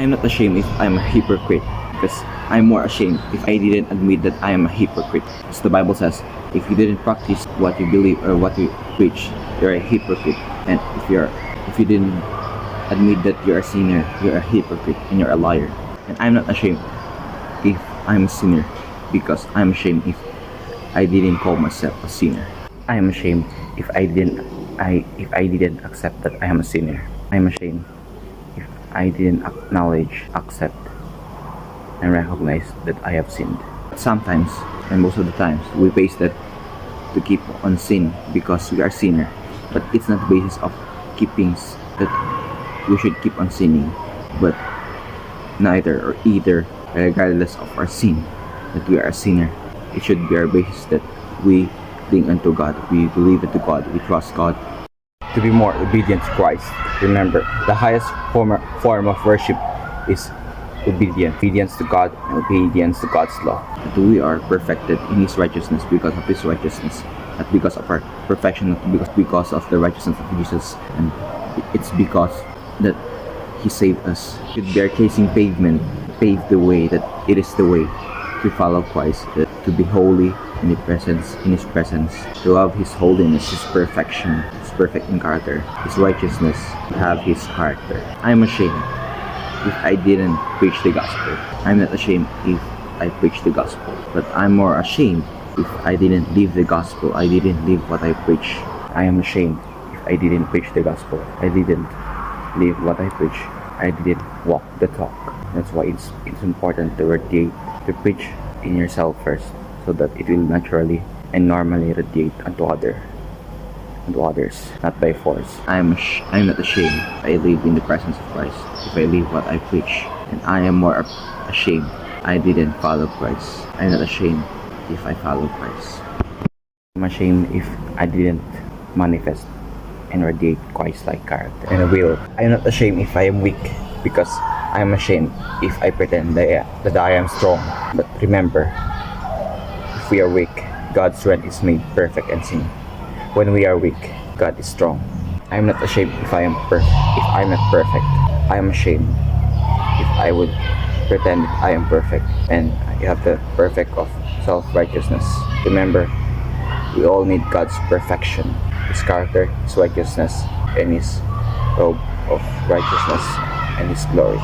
I'm not ashamed if I'm a hypocrite, because I'm more ashamed if I didn't admit that I am a hypocrite. As the Bible says, if you didn't practice what you believe or what you preach, you're a hypocrite. And if you didn't admit that you're a sinner, you're a hypocrite and you're a liar. And I'm not ashamed if I'm a sinner, because I'm ashamed if I didn't call myself a sinner. I am ashamed if I didn't accept that I am a sinner. I'm ashamed if I didn't acknowledge, accept, and recognize that I have sinned. Sometimes, and most of the times, we face that to keep on sin because we are sinner. But it's not the basis of keeping that we should keep on sinning, but neither or either, regardless of our sin, that we are a sinner. It should be our basis that we cling unto God, we believe into God, we trust God. To be more obedient to Christ. Remember, the highest form of worship is obedience to God and obedience to God's law. That we are perfected in His righteousness because of His righteousness, not because of our perfection, not because of the righteousness of Jesus, and it's because that He saved us. Should be our chasing pavement, pave the way, that it is the way to follow Christ, that to be holy in His presence, to love His holiness, His perfection, His perfect in character, His righteousness, to have His character. I'm ashamed if I didn't preach the gospel. I'm not ashamed if I preach the gospel, but I'm more ashamed if I didn't live the gospel, I didn't live what I preach. I am ashamed if I didn't preach the gospel, I didn't live what I preach, I didn't walk the talk. That's why it's important to radiate, to preach in yourself first, so that it will naturally and normally radiate unto others, not by force. I'm not ashamed if I live in the presence of Christ, if I live what I preach, and I am more ashamed I didn't follow Christ. I'm not ashamed if I follow Christ. I'm ashamed if I didn't manifest and radiate Christ-like character and will. I'm not ashamed if I am weak, because I'm ashamed if I pretend that I am strong. But remember, if we are weak, God's strength is made perfect and seen. When we are weak, God is strong. I am not ashamed if I'm not perfect. I am ashamed if I would pretend that I am perfect and I have the perfect of self-righteousness. Remember, we all need God's perfection, His character, His righteousness, and His robe of righteousness and His glory.